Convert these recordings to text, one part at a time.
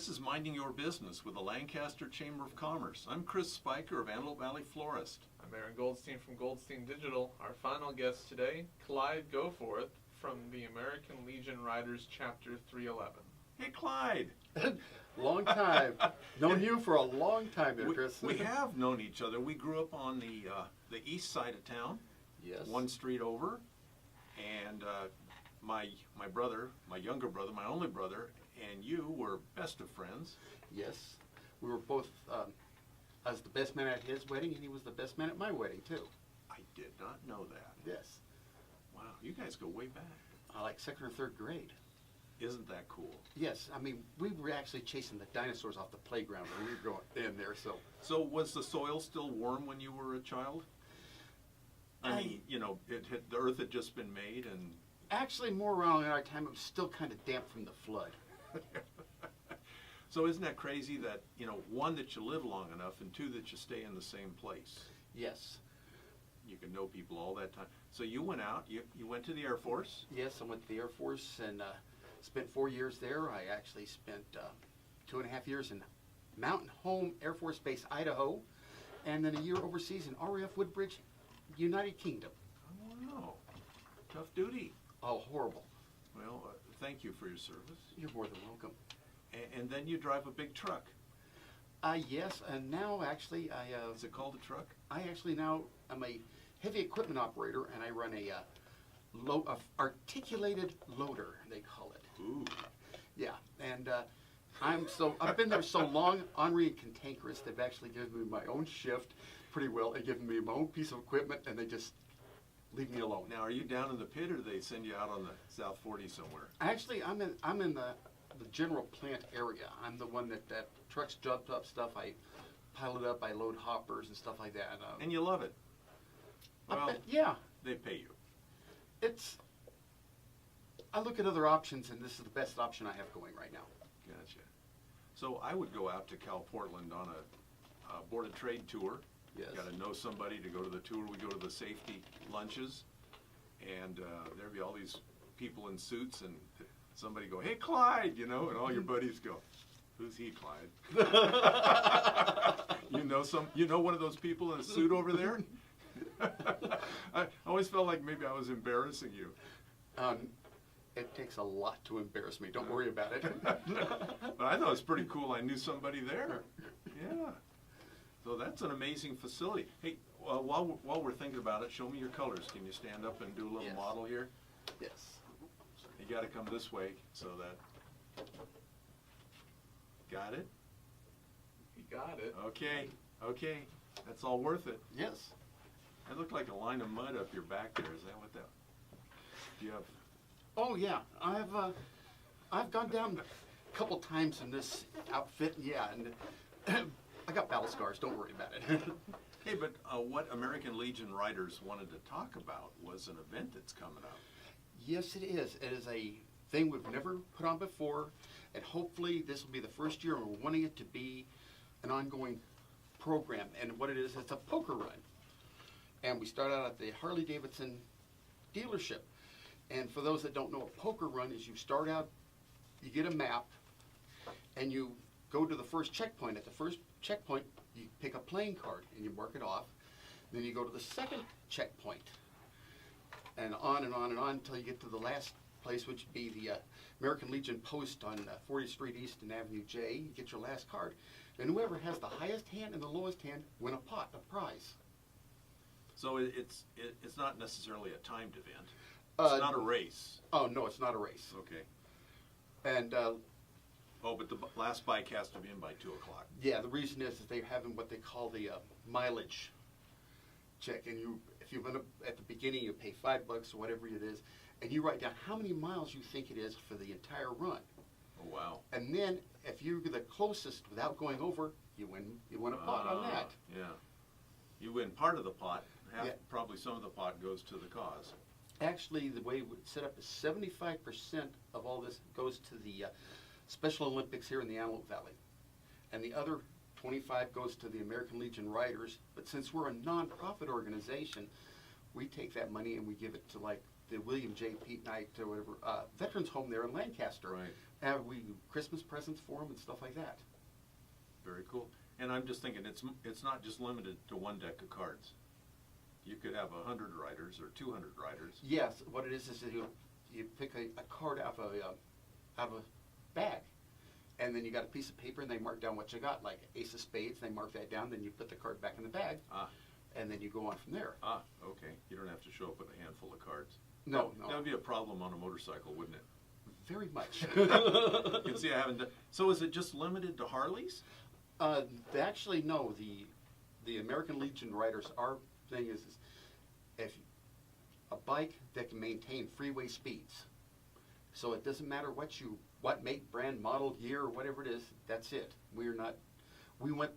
This is Minding Your Business with the Lancaster Chamber of Commerce. I'm Chris Spiker of Antelope Valley Florist. I'm Aaron Goldstein from Goldstein Digital. Our final guest today, Clyde Goforth from the American Legion Riders Chapter 311. Hey, Clyde. Long time. Known you for a long time there, Chris. We have known each other. We grew up on the east side of town. Yes. One street over. And my brother, my younger brother, my only brother, and you were best of friends. Yes. We were both, I was the best man at his wedding, and he was the best man at my wedding, too. I did not know that. Yes. Wow, you guys go way back. Like second or third grade. Isn't that cool? Yes. I mean, we were actually chasing the dinosaurs off the playground when we were going in there, so. So was the soil still warm when you were a child? I mean, you know, the earth had just been made and... Actually, more around our time, it was still kind of damp from the flood. So isn't that crazy that, you know, one, that you live long enough, and two, that you stay in the same place? Yes. You can know people all that time. So you went out, you went to the Air Force? Yes, I went to the Air Force and spent 4 years there. I actually spent 2.5 years in Mountain Home Air Force Base, Idaho, and then a year overseas in RAF Woodbridge, United Kingdom. Oh, wow. Tough duty. Oh, horrible. Well, thank you for your service. You're more than welcome. And then you drive a big truck. Yes, and now actually Is it called a truck? I actually now am a heavy equipment operator, and I run a articulated loader, they call it. Ooh. Yeah, and I've been there so long, Henri and Cantankerous, they've actually given me my own shift pretty well and given me my own piece of equipment, and they just leave me alone. Now, are you down in the pit, or do they send you out on the South 40 somewhere? Actually, I'm in the general plant area. I'm the one that trucks jumped up stuff. I pile it up. I load hoppers and stuff like that. And you love it? Well, yeah. They pay you. I look at other options, and this is the best option I have going right now. Gotcha. So I would go out to Cal Portland on a Board of Trade tour. Yes. Got to know somebody to go to the tour. We go to the safety lunches, and there'd be all these people in suits, and somebody go, "Hey, Clyde," you know, and all your buddies go, "Who's he, Clyde?" You know one of those people in a suit over there? I always felt like maybe I was embarrassing you. It takes a lot to embarrass me. Don't worry about it. But I thought it was pretty cool. I knew somebody there. Yeah. So that's an amazing facility. Hey, while we're thinking about it, show me your colors. Can you stand up and do a little Yes. model here? Yes. You got to come this way so that. Got it? You got it. Okay. Okay. That's all worth it. Yes. That looked like a line of mud up your back there. Is that what that? Do you have? Oh yeah, I've gone down a couple times in this outfit. Yeah, and I got battle scars. Don't worry about it. Hey, but what American Legion Riders wanted to talk about was an event that's coming up. Yes, it is. It is a thing we've never put on before, and hopefully this will be the first year, and we're wanting it to be an ongoing program. And what it is, it's a poker run. And we start out at the Harley-Davidson dealership. And for those that don't know, a poker run is you start out, you get a map, and you go to the first checkpoint. At the first checkpoint, you pick a playing card, and you mark it off. Then you go to the second checkpoint, and on and on and on until you get to the last place, which would be the American Legion post on 40th Street East and Avenue J. You get your last card. And whoever has the highest hand and the lowest hand win a prize. So it's not necessarily a timed event. It's not a race. Oh, no, it's not a race. Okay. And but the last bike has to be in by 2 o'clock. yeah, the reason is that they're having what they call the mileage check. And if you went up at the beginning, you pay $5 or whatever it is, and you write down how many miles you think it is for the entire run. Oh, wow. And then if you're the closest without going over, you win a pot on that. Yeah. You win part of the pot. Yeah. Probably some of the pot goes to the cause. Actually, the way it's set up is 75% of all this goes to the Special Olympics here in the Antelope Valley. And the other 25 goes to the American Legion Riders. But since we're a non-profit organization, we take that money and we give it to like the William J. Pete Knight or whatever veterans home there in Lancaster. Right. And we Christmas presents for them and stuff like that. Very cool. And I'm just thinking, it's not just limited to one deck of cards. You could have 100 riders or 200 riders. Yes, what it is you pick a card out of a bag, and then you got a piece of paper, and they mark down what you got, like ace of spades. They mark that down, then you put the card back in the bag, and then you go on from there. Okay. You don't have to show up with a handful of cards. No. That would be a problem on a motorcycle, wouldn't it? Very much. You can see I haven't done. So is it just limited to Harleys? Actually, no. The American Legion Riders, our thing is if a bike that can maintain freeway speeds, so it doesn't matter what make, brand, model, year, or whatever it is. That's it. We want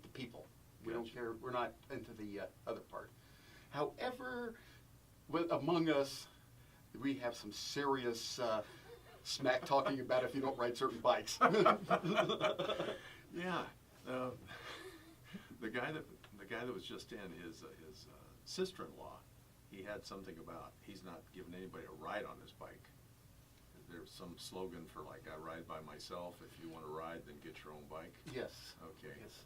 the people. We don't care. We're not into the other part. However, among us, we have some serious smack talking about if you don't ride certain bikes. Yeah. The guy that was just in his sister-in-law, he had something about he's not giving anybody a ride on his bike. There's some slogan for like, I ride by myself. If you want to ride, then get your own bike. Yes. Okay. Yes.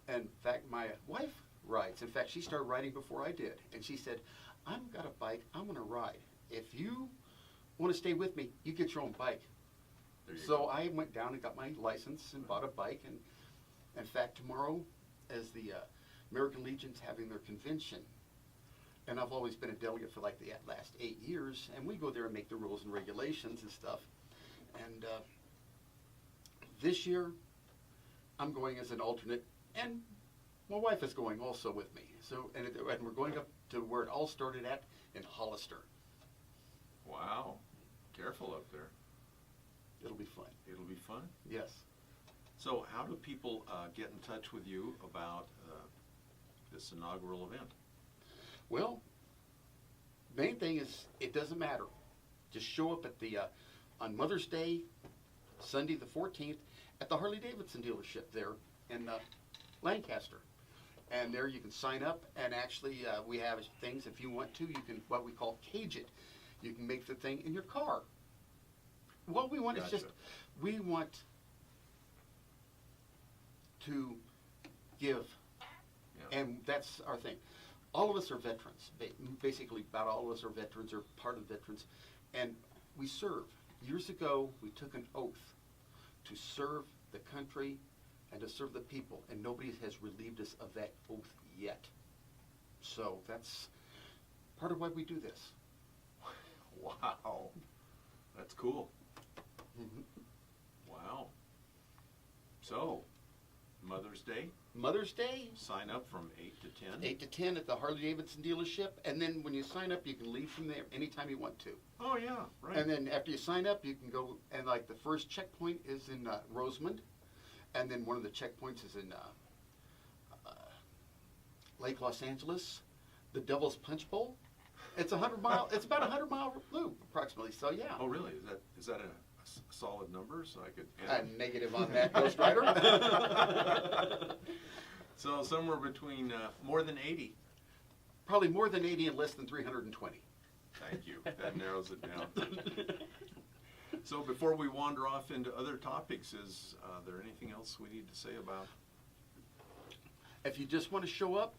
And in fact, my wife rides. In fact, she started riding before I did. And she said, I've got a bike. I'm going to ride. If you want to stay with me, you get your own bike. So I went down and got my license and bought a bike. And in fact, tomorrow, as the American Legion's having their convention, and I've always been a delegate for like the last 8 years, and we go there and make the rules and regulations and stuff. And this year, I'm going as an alternate, and my wife is going also with me. So, and we're going up to where it all started at in Hollister. Wow. Careful up there. It'll be fun. It'll be fun. Yes. So how do people get in touch with you about this inaugural event? Well, main thing is it doesn't matter. Just show up at the on Mother's Day, Sunday the 14th, at the Harley-Davidson dealership there in Lancaster. And there you can sign up, and actually we have things, if you want to, you can, what we call cage it. You can make the thing in your car. What we want is just, we want to give, and that's our thing. All of us are veterans. Basically, about all of us are veterans or part of veterans, and we serve. Years ago, we took an oath to serve the country and to serve the people, and nobody has relieved us of that oath yet. So that's part of why we do this. Wow. That's cool. Mm-hmm. Wow. So, Mother's Day? Mother's Day, Sign up from 8 to 10? 8 to 10 at the Harley-Davidson dealership, and then when you sign up, you can leave from there anytime you want to. Oh, yeah, right. And then after you sign up, you can go, and like the first checkpoint is in Rosemond, and then one of the checkpoints is in Lake Los Angeles, the Devil's Punch Bowl. It's about a 100-mile loop approximately. So yeah. Oh, really? Is that a solid number? So I could. A negative on that, Ghost Rider. So somewhere between more than 80. Probably more than 80 and less than 320. Thank you. That narrows it down. So before we wander off into other topics, is there anything else we need to say about? If you just want to show up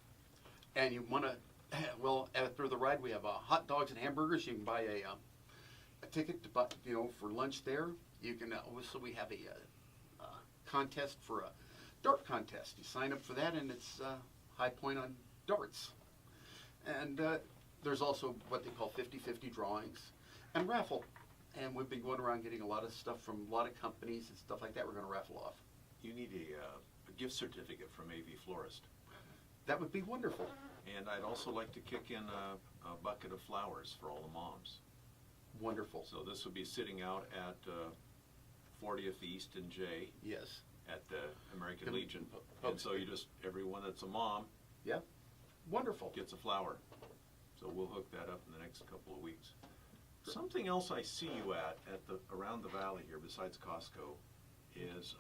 and you want to, well, after the ride we have hot dogs and hamburgers. You can buy a ticket to buy, for lunch there. You can also, we have a contest for a dart contest. You sign up for that, and it's high point on darts. And there's also what they call 50-50 drawings and raffle. And we've been going around getting a lot of stuff from a lot of companies and stuff like that. We're going to raffle off. You need a gift certificate from AV Florist. That would be wonderful. And I'd also like to kick in a bucket of flowers for all the moms. Wonderful. So this would be sitting out at 40th East and J. Yes. At the American Legion. And so you just, everyone that's a mom. Yeah. Wonderful. Gets a flower. So we'll hook that up in the next couple of weeks. Something else I see you at the around the valley here, besides Costco, is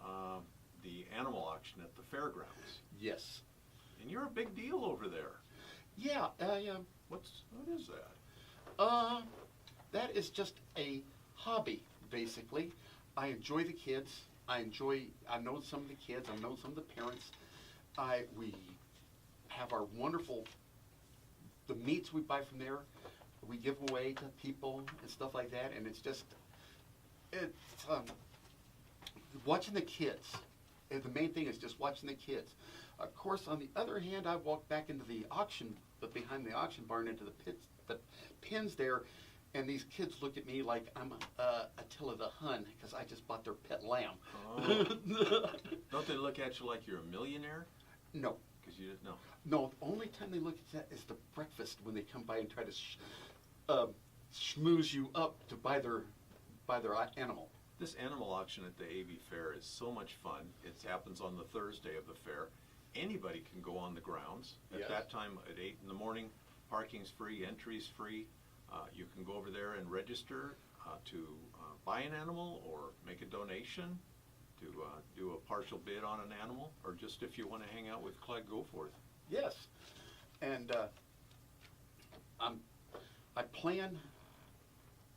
the animal auction at the fairgrounds. Yes. And you're a big deal over there. Yeah. What is that? that is just a hobby, basically. I enjoy the kids. I know some of the kids. I know some of the parents. We have our wonderful, the meats we buy from there, we give away to people and stuff like that, and it's watching the kids. And the main thing is just watching the kids. Of course, on the other hand, I walk back into the auction, but behind the auction barn, into the pens there, and these kids look at me like I'm Attila the Hun because I just bought their pet lamb. Oh. Don't they look at you like you're a millionaire? No. Because you didn't know. No, the only time they look at that is the breakfast when they come by and try to schmooze you up to buy their animal. This animal auction at the AV Fair is so much fun. It happens on the Thursday of the fair. Anybody can go on the grounds. At Yes. that time, at 8 in the morning, parking's free, entry's free. You can go over there and register to buy an animal or make a donation, to do a partial bid on an animal, or just if you want to hang out with Clyde Goforth. Yes, and I plan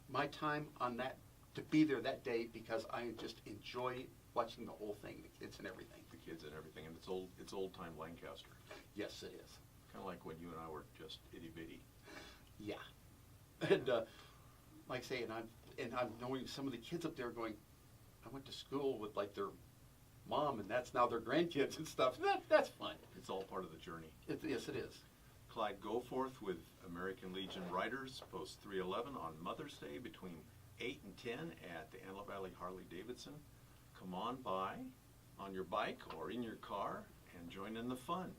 my time on that to be there that day because I just enjoy watching the whole thing, the kids and everything. The kids and everything, and it's old time Lancaster. Yes, it is. Kind of like when you and I were just itty bitty. Yeah, and like I say, and I'm knowing some of the kids up there going, I went to school with like their mom, and that's now their grandkids and stuff. That's fun. It's all part of the journey. Yes, it is. Clyde Goforth with American Legion Riders, Post 311 on Mother's Day between 8 and 10 at the Antelope Valley Harley-Davidson. Come on by on your bike or in your car and join in the fun.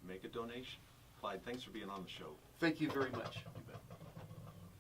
Make a donation. Clyde, thanks for being on the show. Thank you very much. You bet.